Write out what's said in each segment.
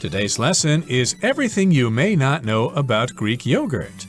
Today's lesson is everything you may not know about Greek yogurt.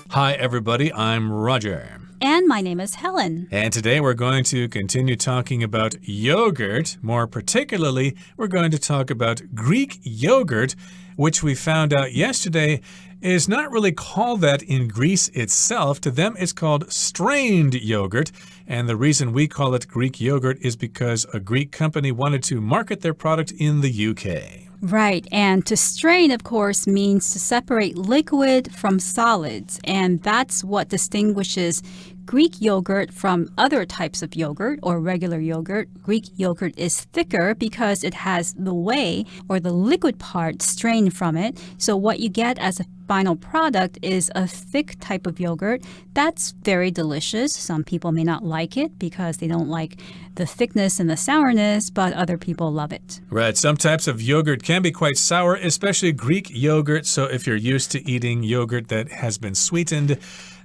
Hi, everybody. I'm Roger. And my name is Helen. And today we're going to continue talking about yogurt. More particularly, we're going to talk about Greek yogurt, which we found out yesterday is not really called that in Greece itself. To them, it's called strained yogurt. And the reason we call it Greek yogurt is because a Greek company wanted to market their product in the UK. Right, and to strain, of course, means to separate liquid from solids, and that's what distinguishes Greek yogurt from other types of yogurt or regular yogurt. Greek yogurt is thicker because it has the whey or the liquid part strained from it. So what you get as a final product is a thick type of yogurt. That's very delicious. Some people may not like it because they don't like the thickness and the sourness, but other people love it. Right. Some types of yogurt can be quite sour, especially Greek yogurt. So if you're used to eating yogurt that has been sweetened,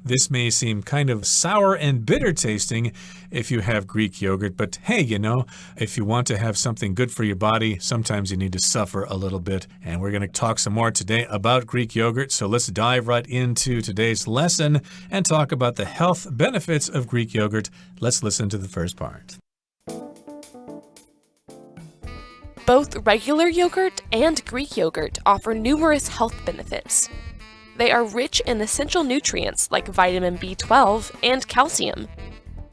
this may seem kind of sour and bitter tasting if you have Greek yogurt. But hey, you know, if you want to have something good for your body, sometimes you need to suffer a little bit. And we're going to talk some more today about Greek yogurt. So let's dive right into today's lesson and talk about the health benefits of Greek yogurt. Let's listen to the first part. Both regular yogurt and Greek yogurt offer numerous health benefits. They are rich in essential nutrients like vitamin B12 and calcium.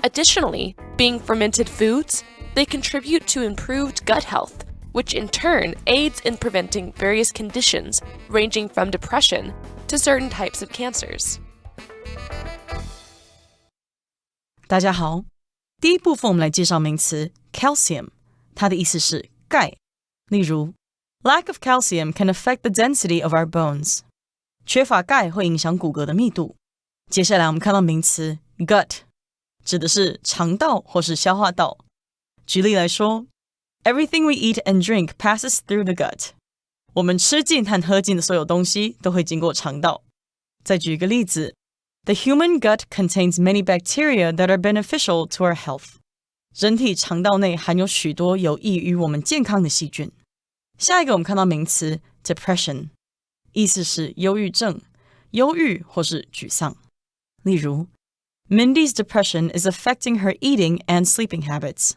Additionally, being fermented foods, they contribute to improved gut health, which in turn aids in preventing various conditions ranging from depression to certain types of cancers. 大家好，第一部分我们来介绍名词 calcium， 它的意思是钙。例如 lack of calcium can affect the density of our bones. 缺乏钙会影响骨骼的密度。接下来我们看到名词 gut， 指的是肠道或是消化道。举例来说 Everything we eat and drink passes through the gut. 我们吃进和喝进的所有东西都会经过肠道。再举一个例子 The human gut contains many bacteria that are beneficial to our health. 人体肠道内含有许多有益于我们健康的细菌。下一个我们看到名词 depression， 意思是忧郁症、忧郁或是沮丧。例如 Mindy's depression is affecting her eating and sleeping habits.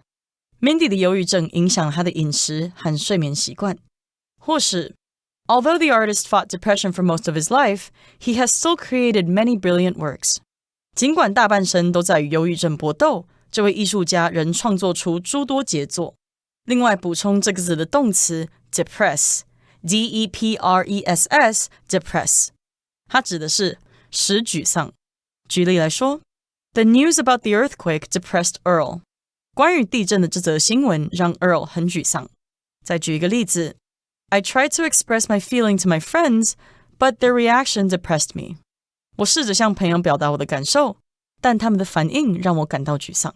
Mindy 的忧郁症影响了她的饮食和睡眠习惯。或是 Although the artist fought depression for most of his life, he has still created many brilliant works. 尽管大半生都在与忧郁症搏斗，这位艺术家仍创作出诸多杰作。另外补充这个字的动词 depress, D-E-P-R-E-S-S, depress. 它指的是使沮丧。举例来说 The news about the earthquake depressed Earl. 关于地震的这则新闻让 Earl 很沮丧。再举一个例子 I tried to express my feeling to my friends, but their reaction depressed me. 我试着向朋友表达我的感受，但他们的反应让我感到沮丧。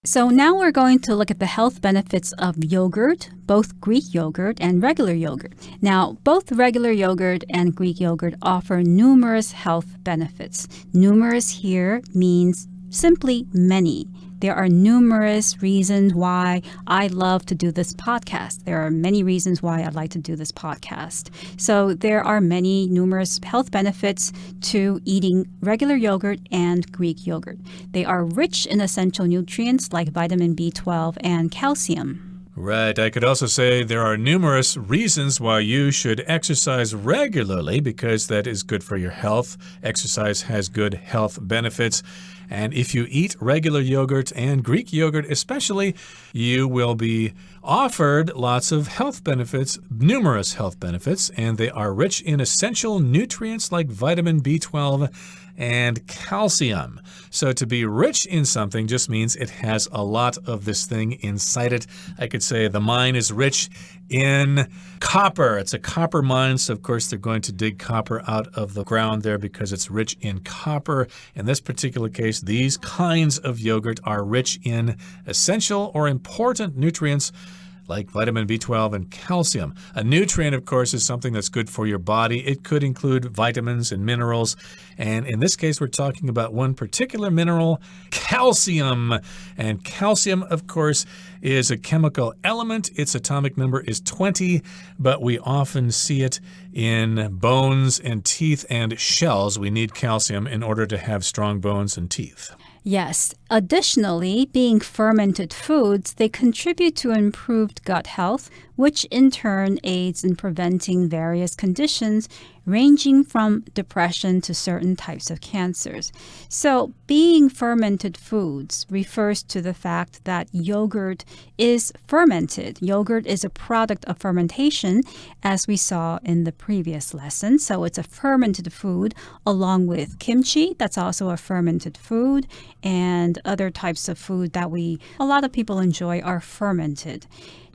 So now we're going to look at the health benefits of yogurt, both Greek yogurt and regular yogurt. Now, both regular yogurt and Greek yogurt offer numerous health benefits. Numerous here means simply many. There are numerous reasons why I love to do this podcast. There are many reasons why I like to do this podcast. So there are many numerous health benefits to eating regular yogurt and Greek yogurt. They are rich in essential nutrients like vitamin B12 and calcium. Right. I could also say there are numerous reasons why you should exercise regularly because that is good for your health. Exercise has good health benefits. And if you eat regular yogurt and Greek yogurt especially, you will be offered lots of health benefits, numerous health benefits, and they are rich in essential nutrients like vitamin B12 and calcium. So to be rich in something just means it has a lot of this thing inside it. I could say the mine is rich in copper. It's a copper mine, so of course they're going to dig copper out of the ground there because it's rich in copper. In this particular case, these kinds of yogurt are rich in essential or important nutrients like vitamin B12 and calcium. A nutrient, of course, is something that's good for your body. It could include vitamins and minerals. And in this case, we're talking about one particular mineral, calcium. And calcium, of course, is a chemical element. Its atomic number is 20, but we often see it in bones and teeth and shells. We need calcium in order to have strong bones and teeth. Yes. Additionally, being fermented foods, they contribute to improved gut health, which in turn aids in preventing various conditions ranging from depression to certain types of cancers. So, being fermented foods refers to the fact that yogurt is fermented. Yogurt is a product of fermentation, as we saw in the previous lesson. So, it's a fermented food along with kimchi. That's also a fermented food, and other types of food that a lot of people enjoy are fermented.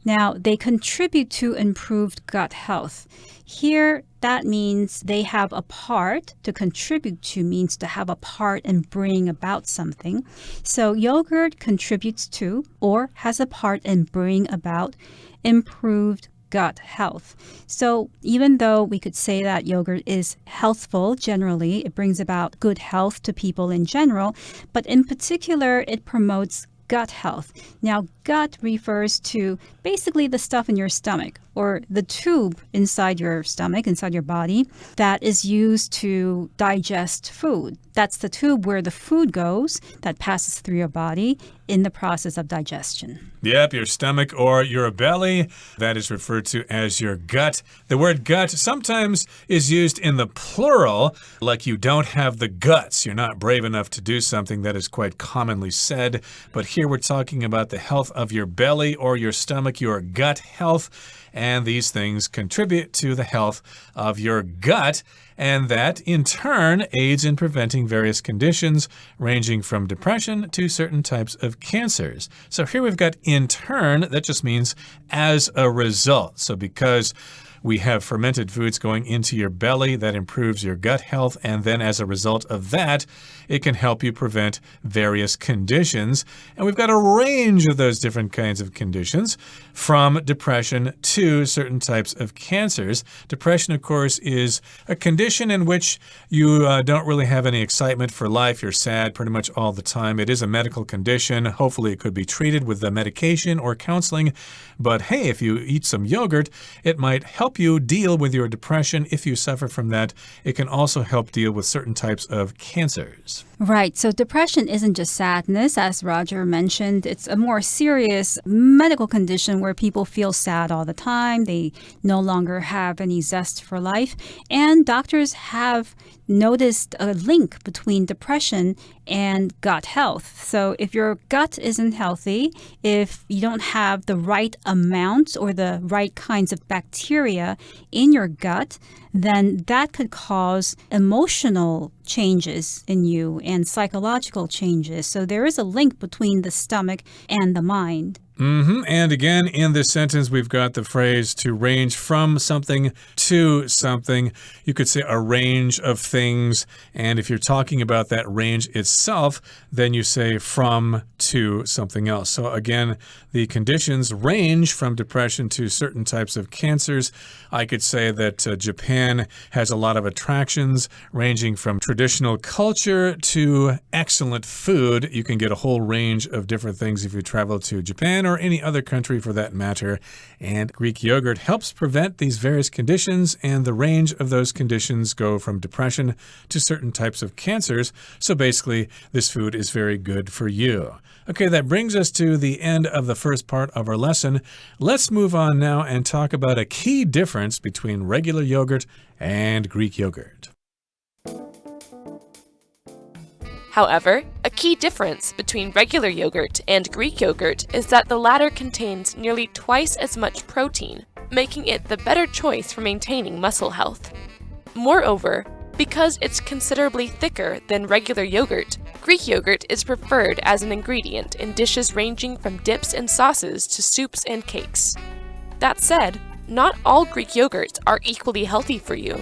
Now, they contribute to improved gut health. Here, that means they have a part. To contribute to means to have a part and bring about something. So yogurt contributes to or has a part in bring about improved gut health. So even though we could say that yogurt is healthful generally, it brings about good health to people in general, but in particular, it promotes gut health. Now, gut refers to basically the stuff in your stomach or the tube inside your stomach, inside your body, that is used to digest food. That's the tube where the food goes that passes through your body in the process of digestion. Yep, your stomach or your belly, that is referred to as your gut. The word gut sometimes is used in the plural, like you don't have the guts. You're not brave enough to do something. That is quite commonly said. But here we're talking about the health of your belly or your stomach, your gut health. And these things contribute to the health of your gut. And that, in turn, aids in preventing various conditions ranging from depression to certain types of cancers. So here we've got in turn. That just means as a result. So because we have fermented foods going into your belly, that improves your gut health. And then as a result of that, it can help you prevent various conditions. And we've got a range of those different kinds of conditions, from depression to certain types of cancers. Depression, of course, is a condition in which you don't really have any excitement for life. You're sad pretty much all the time. It is a medical condition. Hopefully, it could be treated with the medication or counseling. But hey, if you eat some yogurt, it might help you deal with your depression. If you suffer from that, it can also help deal with certain types of cancers. Right. So depression isn't just sadness, as Roger mentioned. It's a more serious medical condition where people feel sad all the time. They no longer have any zest for life. And doctors have noticed a link between depression and gut health. So if your gut isn't healthy, if you don't have the right amount or the right kinds of bacteria in your gut, then that could cause emotional changes in you and psychological changes. So there is a link between the stomach and the mind. And again, in this sentence, we've got the phrase to range from something to something. You could say a range of things. And if you're talking about that range itself, then you say from to something else. So again, the conditions range from depression to certain types of cancers. I could say that Japan has a lot of attractions ranging from traditional culture to excellent food. You can get a whole range of different things if you travel to Japan or any other country for that matter. And Greek yogurt helps prevent these various conditions, and the range of those conditions go from depression to certain types of cancers. So basically, this food is very good for you. Okay, that brings us to the end of the first part of our lesson. Let's move on now and talk about a key difference between regular yogurt and Greek yogurt. However, a key difference between regular yogurt and Greek yogurt is that the latter contains nearly twice as much protein, making it the better choice for maintaining muscle health. Moreover, because it's considerably thicker than regular yogurt, Greek yogurt is preferred as an ingredient in dishes ranging from dips and sauces to soups and cakes. That said, not all Greek yogurts are equally healthy for you.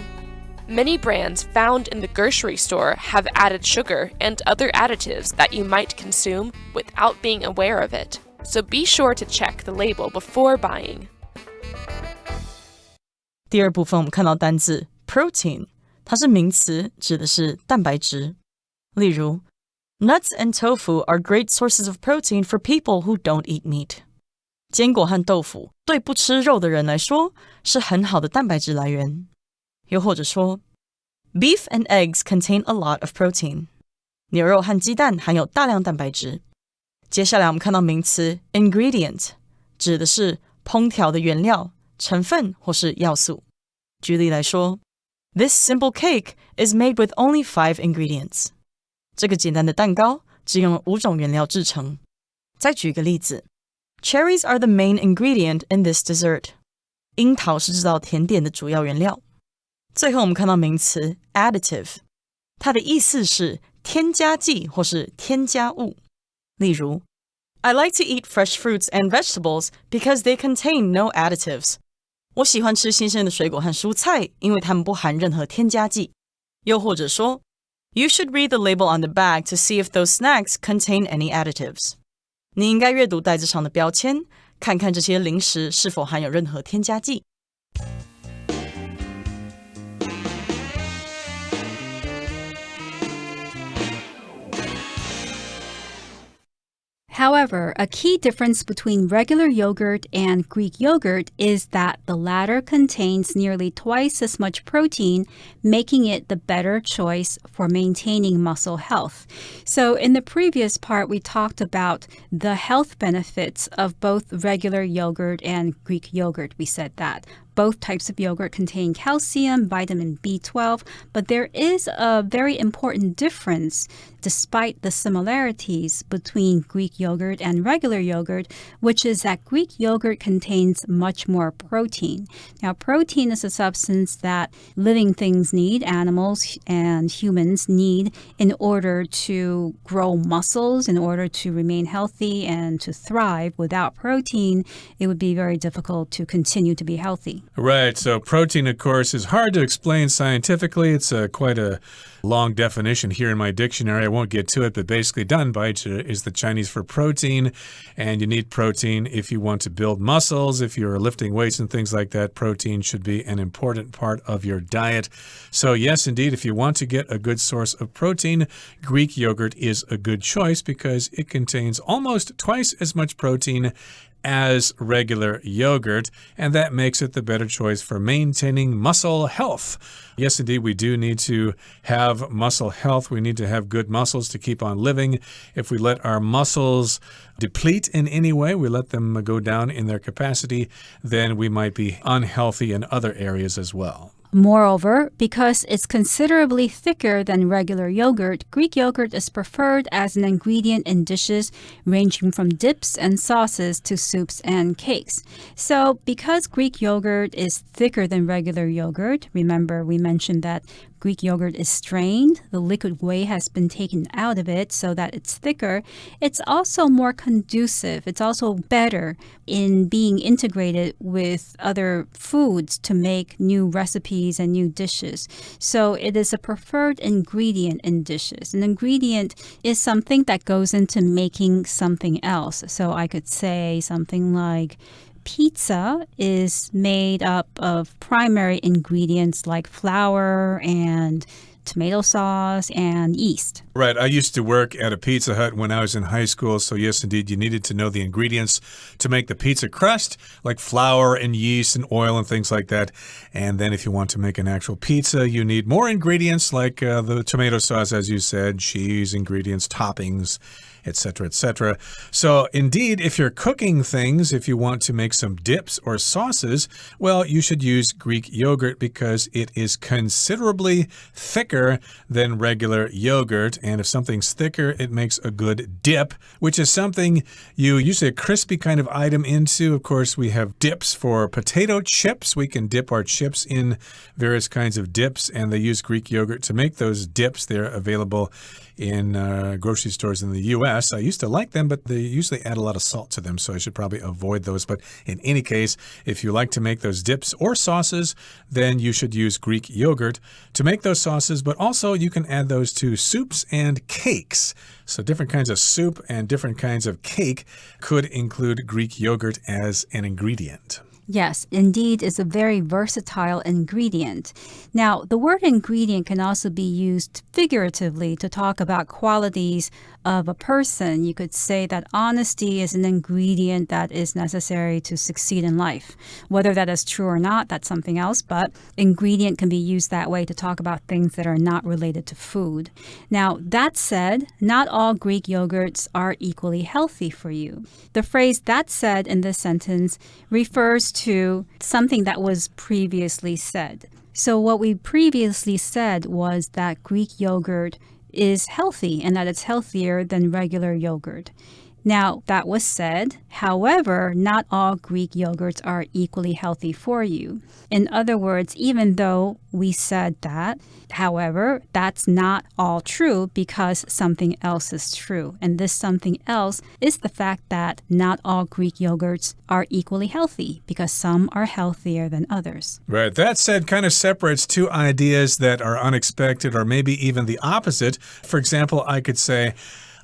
Many brands found in the grocery store have added sugar and other additives that you might consume without being aware of it. so be sure to check the label before buying. 第二部分我们看到单字 protein， 它是名词，指的是蛋白质。例如 Nuts and tofu are great sources of protein for people who don't eat meat. 坚果和豆腐对不吃肉的人来说是很好的蛋白质来源。又或者说 Beef and eggs contain a lot of protein. 牛肉和鸡蛋含有大量蛋白质。接下来我们看到名词 ingredient， 指的是烹调的原料、成分或是要素。举例来说 This simple cake is made with only 5 ingredients. 这个简单的蛋糕只用了5种原料制成。再举个例子 Cherries are the main ingredient in this dessert. 樱桃是制造甜点的主要原料。最后我们看到名词 additive， 它的意思是添加剂或是添加物。例如 I like to eat fresh fruits and vegetables because they contain no additives. 我喜欢吃新鲜的水果和蔬菜，因为它们不含任何添加剂。又或者说You should read the label on the bag to see if those snacks contain any additives. 你应该阅读袋子上的标签，看看这些零食是否含有任何添加剂。However, a key difference between regular yogurt and Greek yogurt is that the latter contains nearly twice as much protein, making it the better choice for maintaining muscle health. So in the previous part, we talked about the health benefits of both regular yogurt and Greek yogurt. We said that both types of yogurt contain calcium, vitamin B12, but there is a very important difference despite the similarities between Greek yogurt and regular yogurt, which is that Greek yogurt contains much more protein. Now, protein is a substance that living things need, animals and humans need, in order to grow muscles, in order to remain healthy and to thrive. Without protein, it would be very difficult to continue to be healthy. Right. So protein, of course, is hard to explain scientifically. It's quite a long definition here in my dictionary. I won't get to it, but basically danbaichi is the Chinese for protein, and you need protein if you want to build muscles. If you're lifting weights and things like that, protein should be an important part of your diet. So yes, indeed, if you want to get a good source of protein, Greek yogurt is a good choice because it contains almost twice as much protein as regular yogurt, and that makes it the better choice for maintaining muscle health. Yes, indeed, we do need to have muscle health. We need to have good muscles to keep on living. If we let our muscles deplete in any way, we let them go down in their capacity, then we might be unhealthy in other areas as well. Moreover, because it's considerably thicker than regular yogurt, Greek yogurt is preferred as an ingredient in dishes ranging from dips and sauces to soups and cakes. So, because Greek yogurt is thicker than regular yogurt, remember we mentioned that Greek yogurt is strained, the liquid whey has been taken out of it so that it's thicker. It's also more conducive. It's also better in being integrated with other foods to make new recipes and new dishes. So it is a preferred ingredient in dishes. An ingredient is something that goes into making something else. So I could say something like pizza is made up of primary ingredients like flour and tomato sauce and yeast. Right. I used to work at a Pizza Hut when I was in high school. So yes, indeed, you needed to know the ingredients to make the pizza crust, like flour and yeast and oil and things like that. And then if you want to make an actual pizza, you need more ingredients like the tomato sauce, as you said, cheese, ingredients, toppings, etc., etc. So indeed, if you're cooking things, if you want to make some dips or sauces, well, you should use Greek yogurt because it is considerably thicker than regular yogurt. And if something's thicker, it makes a good dip, which is something you usually a crispy kind of item into. Of course, we have dips for potato chips. We can dip our chips in various kinds of dips, and they use Greek yogurt to make those dips. They're available in grocery stores in the U.S. US. I used to like them, but they usually add a lot of salt to them, so I should probably avoid those. But in any case, if you like to make those dips or sauces, then you should use Greek yogurt to make those sauces, but also you can add those to soups and cakes. So different kinds of soup and different kinds of cake could include Greek yogurt as an ingredient. Yes, indeed, it's a very versatile ingredient. Now, the word ingredient can also be used figuratively to talk about qualities of a person. You could say that honesty is an ingredient that is necessary to succeed in life. Whether that is true or not, that's something else, but ingredient can be used that way to talk about things that are not related to food. Now, that said, not all Greek yogurts are equally healthy for you. The phrase "that said" in this sentence refers to something that was previously said. So what we previously said was that Greek yogurt is healthy and that it's healthier than regular yogurt. Now, that was said. However, not all Greek yogurts are equally healthy for you. In other words, even though we said that, however, that's not all true because something else is true. And this something else is the fact that not all Greek yogurts are equally healthy because some are healthier than others. Right. That said kind of separates two ideas that are unexpected or maybe even the opposite. For example, I could say,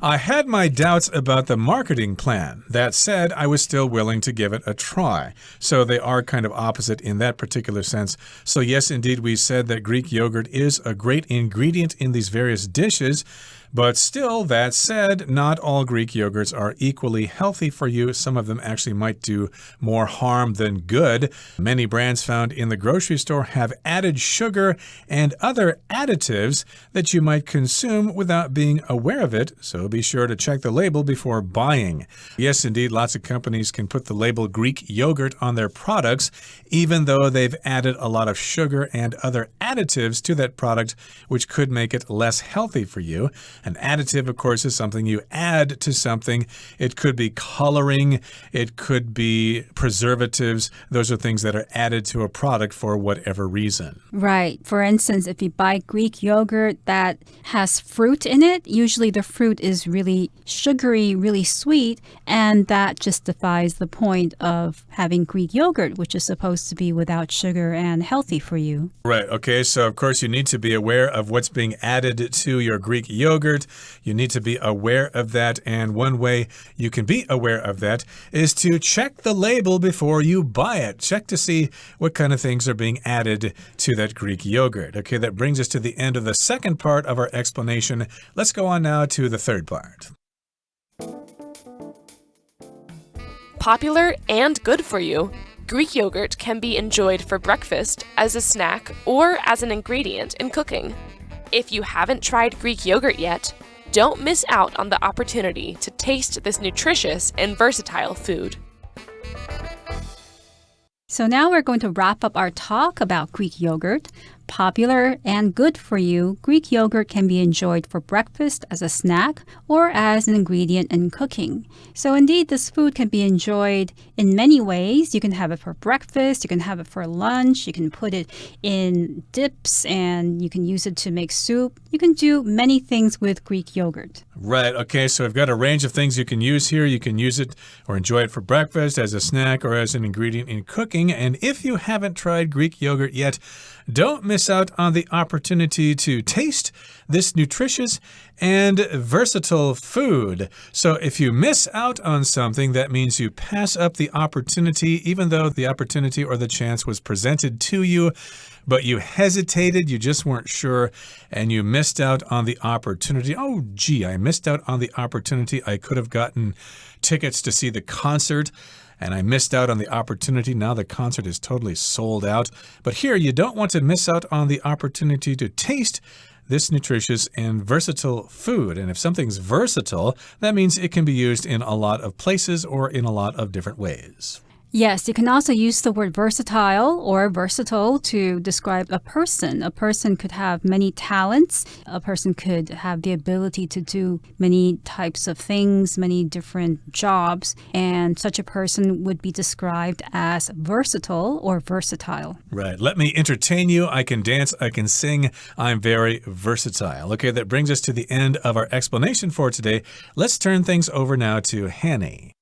I had my doubts about the marketing plan. That said, I was still willing to give it a try. So they are kind of opposite in that particular sense. So yes, indeed, we said that Greek yogurt is a great ingredient in these various dishes. But still, that said, not all Greek yogurts are equally healthy for you. Some of them actually might do more harm than good. Many brands found in the grocery store have added sugar and other additives that you might consume without being aware of it. So be sure to check the label before buying. Yes, indeed, lots of companies can put the label Greek yogurt on their products, even though they've added a lot of sugar and other additives to that product, which could make it less healthy for you. An additive, of course, is something you add to something. It could be coloring. It could be preservatives. Those are things that are added to a product for whatever reason. Right. For instance, if you buy Greek yogurt that has fruit in it, usually the fruit is really sugary, really sweet, and that justifies the point of having Greek yogurt, which is supposed to be without sugar and healthy for you. Right. Okay. So, of course, you need to be aware of what's being added to your Greek yogurt. You need to be aware of that, and one way you can be aware of that is to check the label before you buy it. Check to see what kind of things are being added to that Greek yogurt. Okay, that brings us to the end of the second part of our explanation. Let's go on now to the third part. Popular and good for you. Greek yogurt can be enjoyed for breakfast, as a snack, or as an ingredient in cooking. If you haven't tried Greek yogurt yet, don't miss out on the opportunity to taste this nutritious and versatile food. So now we're going to wrap up our talk about Greek yogurt. Popular and good for you, Greek yogurt can be enjoyed for breakfast, as a snack, or as an ingredient in cooking. So indeed, this food can be enjoyed in many ways. You can have it for breakfast, you can have it for lunch, you can put it in dips, and you can use it to make soup. You can do many things with Greek yogurt. Right. Okay, so I've got a range of things you can use here. You can use it or enjoy it for breakfast, as a snack, or as an ingredient in cooking. And if you haven't tried Greek yogurt yet, don't miss out on the opportunity to taste this nutritious and versatile food. So if you miss out on something, that means you pass up the opportunity, even though the opportunity or the chance was presented to you, but you hesitated, you just weren't sure, and you missed out on the opportunity. Oh, gee, I missed out on the opportunity. I could have gotten tickets to see the concert, and I missed out on the opportunity. Now the concert is totally sold out. But here, you don't want to miss out on the opportunity to taste this nutritious and versatile food. And if something's versatile, that means it can be used in a lot of places or in a lot of different ways. Yes, you can also use the word versatile or versatile to describe a person. A person could have many talents. A person could have the ability to do many types of things, many different jobs, and such a person would be described as versatile or versatile. Right. Let me entertain you. I can dance. I can sing. I'm very versatile. Okay, that brings us to the end of our explanation for today. Let's turn things over now to Hanny.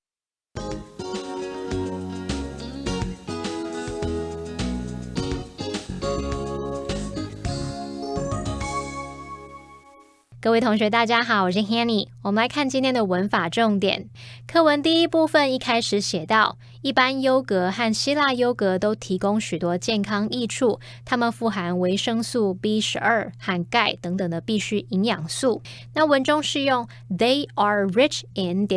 各位同学大家好，我是 Hanny。 我们来看今天的文法重点。课文第一部分一开始写到，一般优格和希腊优格都提供许多健康益处，它们富含维生素 B12 和钙等等的必需营养素。那文中是用 They are rich in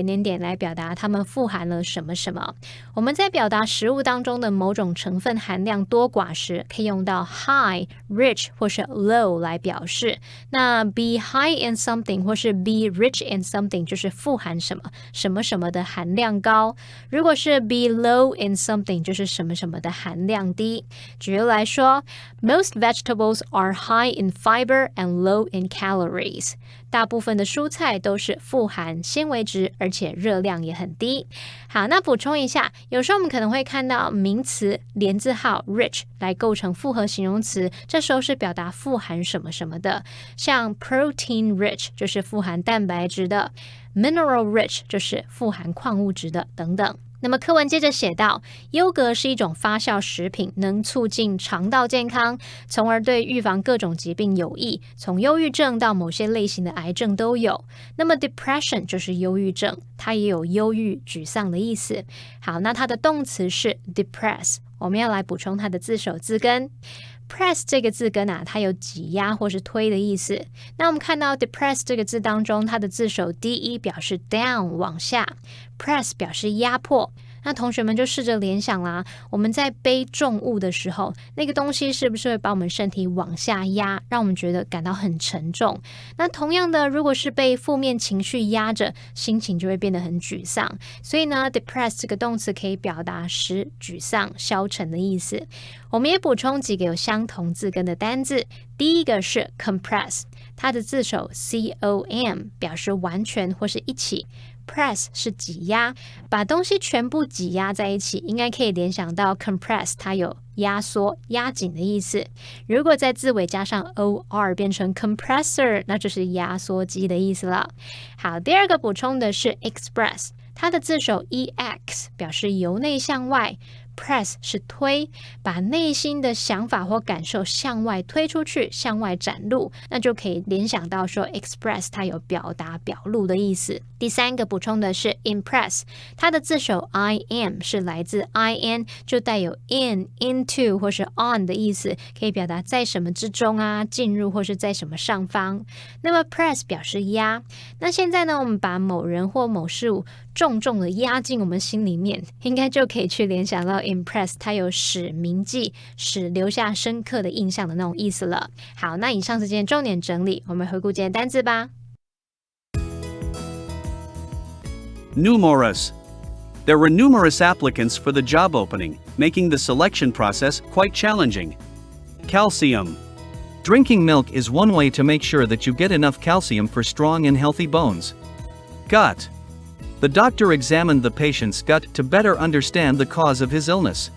来表达它们富含了什么什么。我们在表达食物当中的某种成分含量多寡时，可以用到 high、rich 或是 low 来表示。那 be high in something 或是 be rich in something 就是富含什么什么什么的含量高。如果是 be low in something 就是什么什么的含量低。举例来说 Most vegetables are high in fiber and low in calories. 大部分的蔬菜都是富含纤维质，而且热量也很低。好，那补充一下，有时候我们可能会看到名词连字号 rich 来构成复合形容词，这时候是表达富含什么什么的，像 protein rich 就是富含蛋白质的， mineral rich 就是富含矿物质的等等。那么课文接着写到，优格是一种发酵食品，能促进肠道健康，从而对预防各种疾病有益，从忧郁症到某些类型的癌症都有。那么 depression 就是忧郁症，它也有忧郁、沮丧的意思。好，那它的动词是 depress， 我们要来补充它的字首字根。press 这个字根啊，它有挤压或是推的意思。那我们看到 depress 这个字当中，它的字首 de 表示 down 往下， press 表示压迫。那同学们就试着联想啦，我们在背重物的时候，那个东西是不是会把我们身体往下压，让我们觉得感到很沉重？那同样的，如果是被负面情绪压着，心情就会变得很沮丧。所以呢 depress 这个动词可以表达使沮丧、消沉的意思。我们也补充几个有相同字根的单字。第一个是 compress， 它的字首 com 表示完全或是一起， press 是挤压，把东西全部挤压在一起，应该可以联想到 compress 它有压缩、压紧的意思。如果在字尾加上 or 变成 compressor， 那就是压缩机的意思了。好，第二个补充的是 express， 它的字首 ex 表示由内向外， press 是推，把内心的想法或感受向外推出去，向外展露，那就可以联想到说 express 它有表达表露的意思。第三个补充的是 impress， 它的字首 im 是来自 in， 就带有 into 或是 on 的意思，可以表达在什么之中啊，进入或是在什么上方。那么 press 表示压。那现在呢，我们把某人或某事物重重的压进我们心里面，应该就可以去联想到 impress 它有使铭记、使留下深刻的印象的那种意思了。好，那以上是今天重点整理，我们回顾今天单字吧。Numerous. There were numerous applicants for the job opening, making the selection process quite challenging. Calcium. Drinking milk is one way to make sure that you get enough calcium for strong and healthy bones. Gut. The doctor examined the patient's gut to better understand the cause of his illness.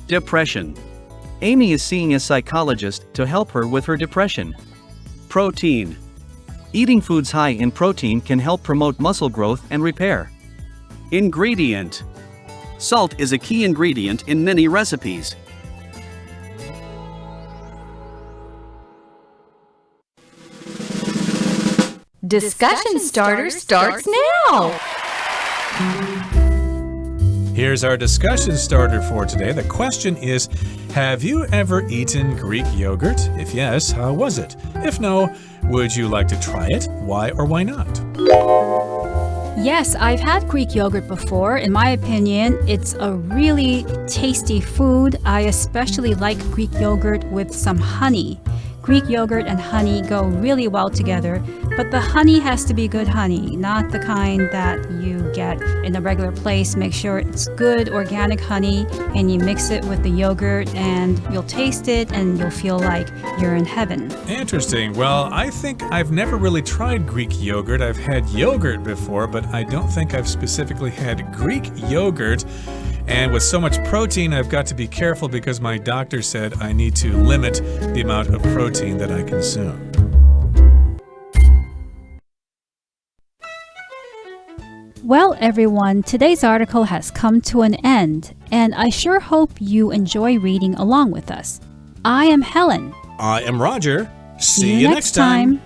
Depression. Amy is seeing a psychologist to help her with her depression. Protein. Eating foods high in protein can help promote muscle growth and repair. Ingredient. Salt is a key ingredient in many recipes. Discussion starter starts now! Here's our discussion starter for today. The question is, have you ever eaten Greek yogurt? If yes, how was it? If no, would you like to try it? Why or why not? Yes, I've had Greek yogurt before. In my opinion, it's a really tasty food. I especially like Greek yogurt with some honey. Greek yogurt and honey go really well together, but the honey has to be good honey, not the kind that you get in a regular place. Make sure it's good organic honey and you mix it with the yogurt and you'll taste it and you'll feel like you're in heaven. Interesting. Well, I think I've never really tried Greek yogurt. I've had yogurt before, but I don't think I've specifically had Greek yogurt. And with so much protein, I've got to be careful because my doctor said I need to limit the amount of protein that I consume. Well, everyone, today's article has come to an end, and I sure hope you enjoy reading along with us. I am Helen. I am Roger. See you next time.